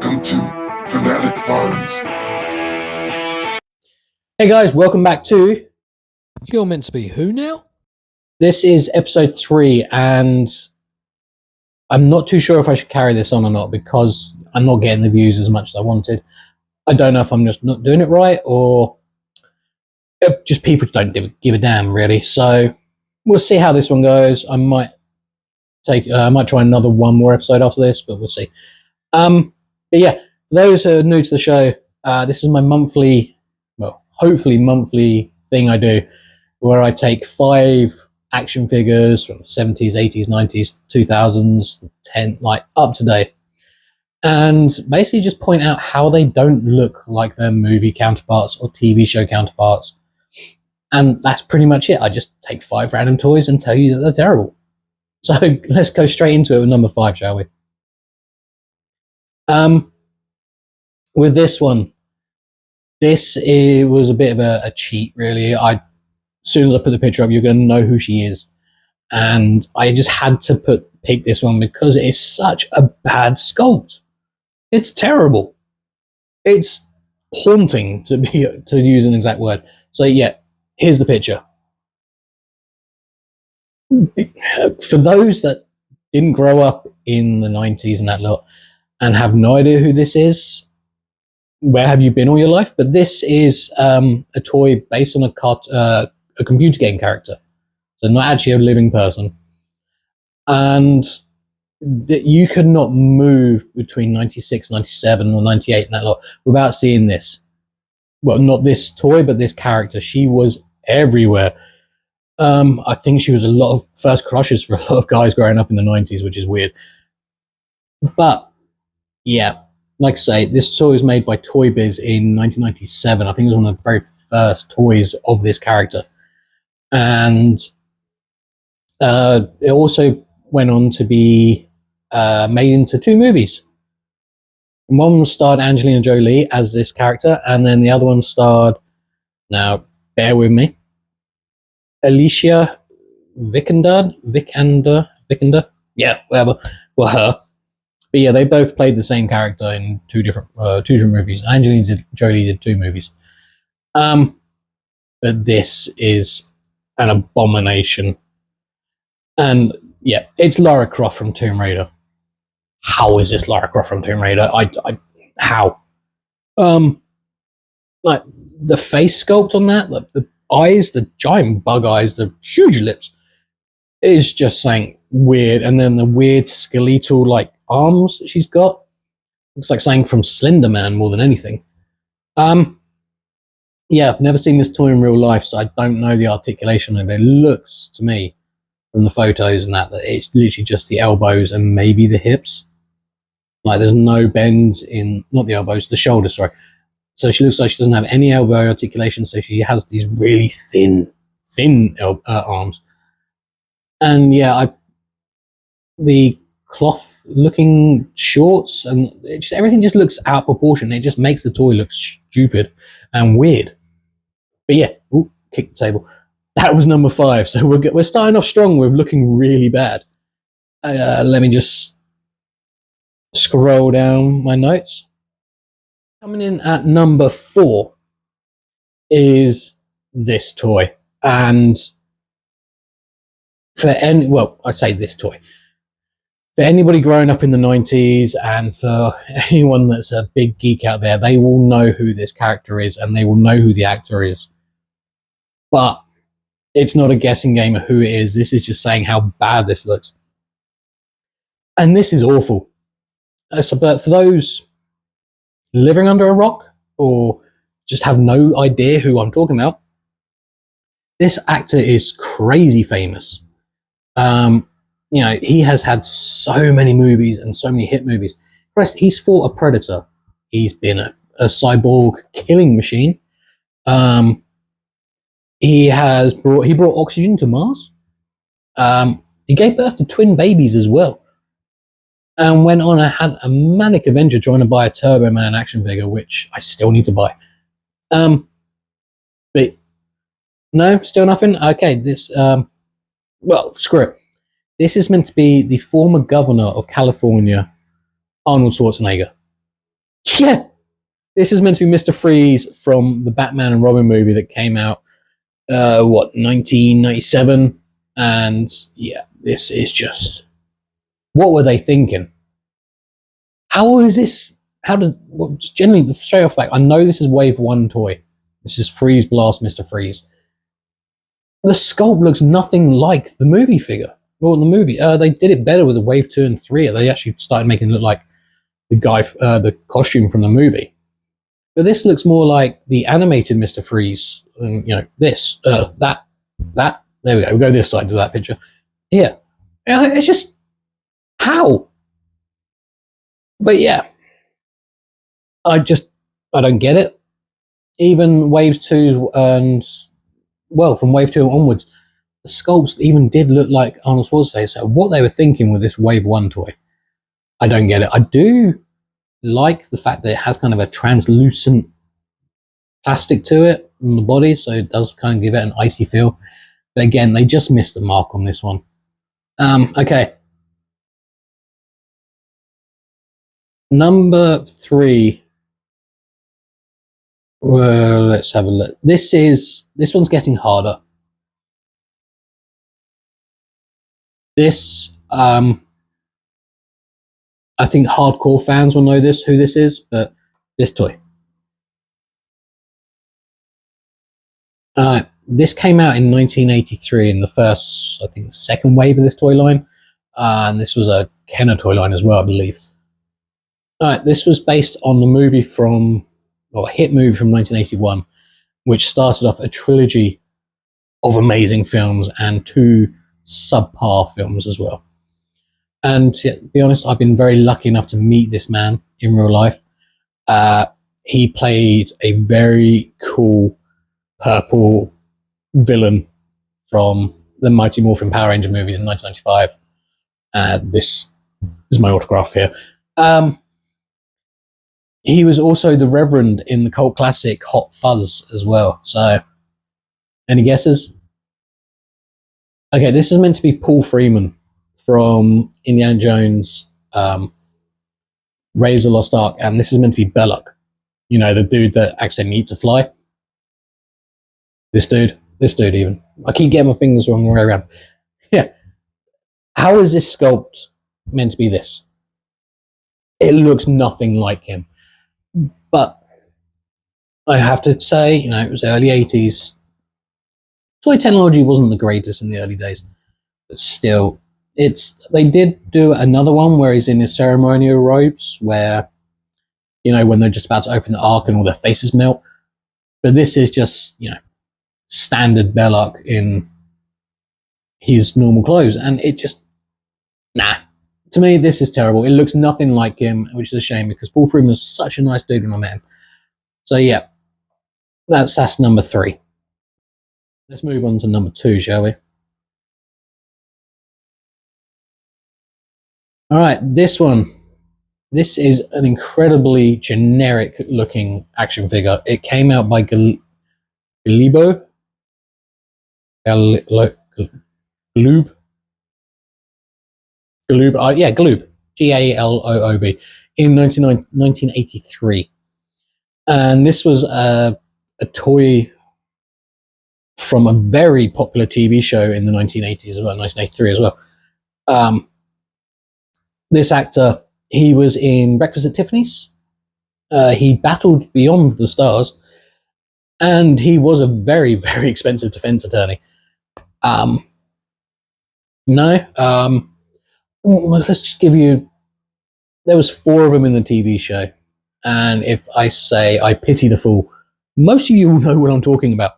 Welcome to Fanatic Farms. Hey guys, welcome back to... You're meant to be who now? This is episode 3, and I'm not too sure if I should carry this on or not because I'm not getting the views as much as I wanted. I don't know if I'm just not doing it right or just people don't give a damn, really. So we'll see how this one goes. I might try another one more episode after this, but we'll see. But yeah, for those who are new to the show, this is my monthly, well, hopefully monthly thing I do, where I take 5 action figures from the 70s, 80s, 90s, 2000s, 10, like up to date, and basically just point out how they don't look like their movie counterparts or TV show counterparts. And that's pretty much it. I just take 5 random toys and tell you that they're terrible. So let's go straight into it with number 5, shall we? With this one, was a bit of a cheat, really. As soon as I put the picture up, you're going to know who she is. And I just had to pick this one because it is such a bad sculpt. It's terrible. It's haunting, to use an exact word. So yeah, here's the picture. For those that didn't grow up in the 90s and that lot and have no idea who this is, where have you been all your life? But this is a toy based on a computer game character, so not actually a living person. And you could not move between 96, 97 or 98 and that lot without seeing this. Well, not this toy, but this character. She was everywhere. I think she was a lot of first crushes for a lot of guys growing up in the 90s, which is weird. But yeah, like I say, this toy was made by Toy Biz in 1997. I think it was one of the very first toys of this character. And it also went on to be made into 2 movies. One starred Angelina Jolie as this character, and then the other one starred, now bear with me, Alicia Vikander, yeah, whatever, well, her. But yeah, they both played the same character in 2 different movies. Angelina Jolie did 2 movies. But this is an abomination. And yeah, it's Lara Croft from Tomb Raider. How is this Lara Croft from Tomb Raider? How? Like the face sculpt on that, like the eyes, the giant bug eyes, the huge lips, is just something weird. And then the weird skeletal like arms that she's got, looks like something from Slender Man more than anything. Yeah, I've never seen this toy in real life, so I don't know the articulation of it. It looks to me from the photos and that it's literally just the elbows and maybe the hips. Like there's no bend in, not the elbows, the shoulders, sorry. So she looks like she doesn't have any elbow articulation, so she has these really thin arms. And yeah, the cloth looking shorts and everything just looks out of proportion. It just makes the toy look stupid and weird. But yeah, ooh, kick the table. That was number 5. So we're starting off strong with looking really bad. Let me just scroll down my notes. Coming in at number 4 is this toy. And I say this toy. For anybody growing up in the 90s and for anyone that's a big geek out there, they will know who this character is and they will know who the actor is. But it's not a guessing game of who it is. This is just saying how bad this looks. And this is awful. But for those living under a rock or just have no idea who I'm talking about, this actor is crazy famous. You know, he has had so many movies and so many hit movies. First, he's fought a predator. He's been a cyborg killing machine. He brought oxygen to Mars. He gave birth to twin babies as well. And went on had a manic adventure trying to buy a Turbo Man action figure, which I still need to buy. But no, still nothing. Okay, this well, screw it. This is meant to be the former governor of California, Arnold Schwarzenegger. Yeah, this is meant to be Mr. Freeze from the Batman and Robin movie that came out, 1997? And yeah, this is just, what were they thinking? How is this? How did, well, just generally, straight off back, I know this is Wave 1 toy. This is Freeze Blast Mr. Freeze. The sculpt looks nothing like the movie figure. Well, the movie, they did it better with the Wave 2 and 3. They actually started making it look like the guy, the costume from the movie. But this looks more like the animated Mr. Freeze. This, that. There we go. We'll go this side to that picture. Here. It's just, how? But yeah. I don't get it. Even Waves 2 and, well, from Wave 2 onwards, the sculpts even did look like Arnold Schwarzenegger. So what they were thinking with this Wave 1 toy, I don't get it. I do like the fact that it has kind of a translucent plastic to it on the body, so it does kind of give it an icy feel. But again, they just missed the mark on this one. Okay. Number 3. Well, let's have a look. This one's getting harder. This, I think hardcore fans will know who this is, but this toy. This came out in 1983 in the first, I think, second wave of this toy line. And this was a Kenner toy line as well, I believe. This was based on the movie a hit movie from 1981, which started off a trilogy of amazing films and 2 subpar films as well. And to be honest, I've been very lucky enough to meet this man in real life. He played a very cool purple villain from the Mighty Morphin Power Ranger movies in 1995. This is my autograph here. He was also the Reverend in the cult classic Hot Fuzz as well. So, any guesses? Okay, this is meant to be Paul Freeman from Indiana Jones, Raiders of the Lost Ark, and this is meant to be Belloc. You know, the dude that accidentally eats a fly. This dude even. I keep getting my fingers wrong the way around. Yeah. How is this sculpt meant to be this? It looks nothing like him. But I have to say, it was early 80s. Toy technology wasn't the greatest in the early days. But still, they did do another one where he's in his ceremonial robes, where, when they're just about to open the Ark and all their faces melt. But this is just, standard Belloc in his normal clothes, and it just, nah. To me, this is terrible. It looks nothing like him, which is a shame because Paul Freeman was such a nice dude when I met him. So yeah, that's number 3. Let's move on to number 2, shall we? All right, this one. This is an incredibly generic looking action figure. It came out by Galoob. Galoob. Galoob. In 1983. And this was a toy from a very popular TV show in the 1980s, about 1983 as well. This actor, he was in Breakfast at Tiffany's. He battled Beyond the Stars. And he was a very, very expensive defense attorney. Let's just give you, there was 4 of them in the TV show. And if I say I pity the fool, most of you will know what I'm talking about.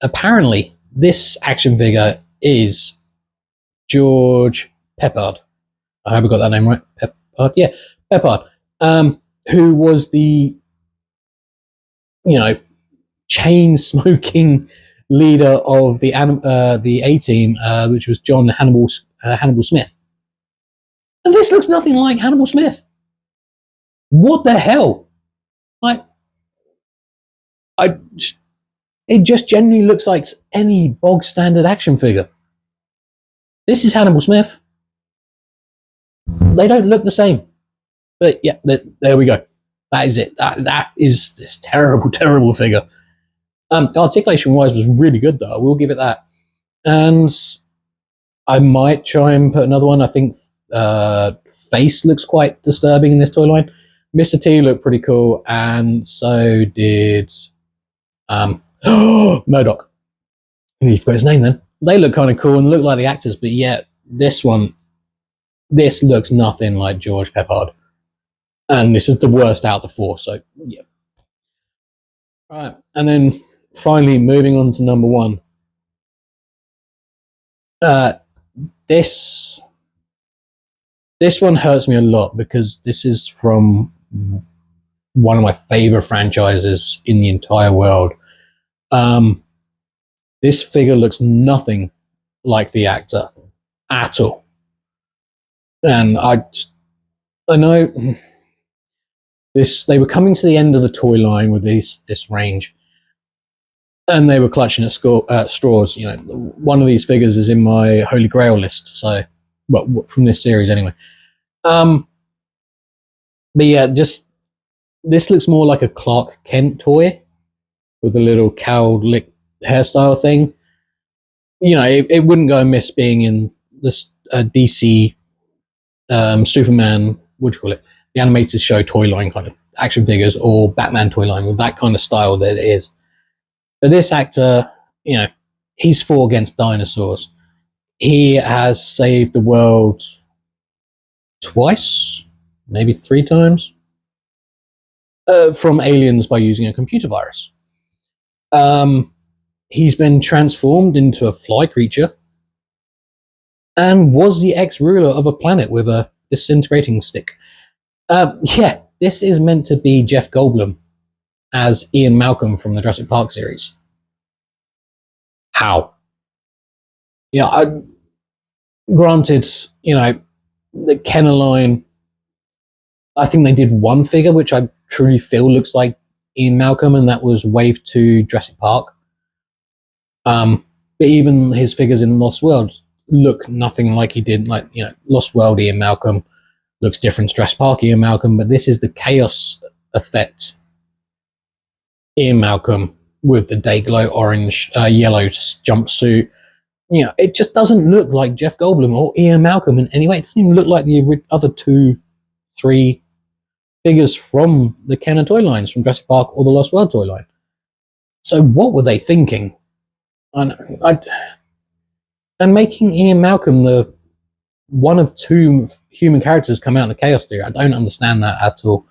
Apparently, this action figure is George Peppard. I hope I got that name right. Peppard? Yeah, Peppard. Who was the, chain-smoking leader of the A-Team, which was John Hannibal Smith. And this looks nothing like Hannibal Smith. What the hell? It just genuinely looks like any bog standard action figure. This is Hannibal Smith. They don't look the same. But yeah, there we go. That is it. That is this terrible, terrible figure. Articulation wise was really good though. I will give it that. And I might try and put another one. I think face looks quite disturbing in this toy line. Mr. T looked pretty cool, and so did Modoc. You forgot his name then. They look kind of cool and look like the actors, but yet this looks nothing like George Peppard. And this is the worst out of the four, so yeah. Right, and then finally moving on to number one. This one hurts me a lot because this is from one of my favorite franchises in the entire world. This figure looks nothing like the actor at all. And I know they were coming to the end of the toy line with this range, and they were clutching at straws. You know, one of these figures is in my Holy Grail list, so well, from this series anyway. But yeah, just this looks more like a Clark Kent toy with a little cow-lick hairstyle thing. You know, it wouldn't go amiss being in this DC Superman, what do you call it? The animated show toy line kind of action figures, or Batman toy line with that kind of style that it is. But this actor, you know, he's fought against dinosaurs. He has saved the world twice, maybe 3 times, from aliens by using a computer virus. He's been transformed into a fly creature and was the ex-ruler of a planet with a disintegrating stick. Yeah, this is meant to be Jeff Goldblum as Ian Malcolm from the Jurassic Park series. How? Yeah, granted, you know, the Kenner line, I think they did one figure which I truly feel looks like Ian Malcolm, and that was Wave 2 Jurassic Park. But even his figures in Lost World look nothing like he did, like, you know, Lost World Ian Malcolm looks different to Jurassic Park Ian Malcolm, but this is the Chaos Effect Ian Malcolm with the Dayglow orange, yellow jumpsuit. You know, it just doesn't look like Jeff Goldblum or Ian Malcolm in any way. It doesn't even look like the other 2, 3 figures from the Kenner toy lines from Jurassic Park or the Lost World toy line. So what were they thinking? And making Ian Malcolm the one of 2 human characters come out in the Chaos Theory, I don't understand that at all.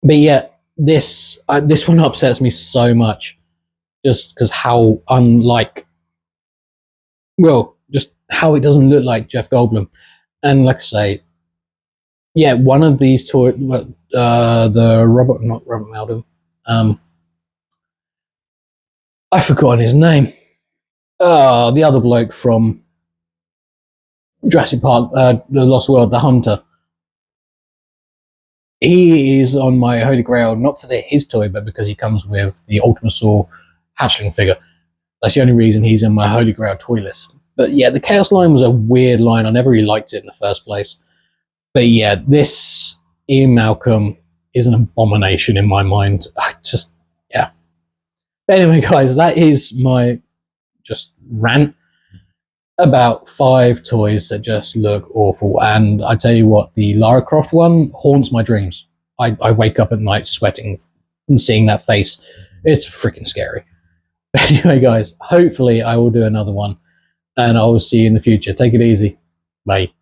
But yeah, this one upsets me so much, just because how unlike, well, just how it doesn't look like Jeff Goldblum. And like I say, yeah, one of these toy, not Robert Maldon, I've forgotten his name. The other bloke from Jurassic Park, The Lost World, the Hunter. He is on my Holy Grail, not for his toy, but because he comes with the Ultimasaur hatchling figure. That's the only reason he's in my Holy Grail toy list. But yeah, the Chaos line was a weird line. I never really liked it in the first place. But yeah, this Ian Malcolm is an abomination in my mind. Yeah. But anyway, guys, that is my just rant about 5 toys that just look awful. And I tell you what, the Lara Croft one haunts my dreams. I wake up at night sweating and seeing that face. It's freaking scary. But anyway, guys, hopefully I will do another one, and I will see you in the future. Take it easy. Bye.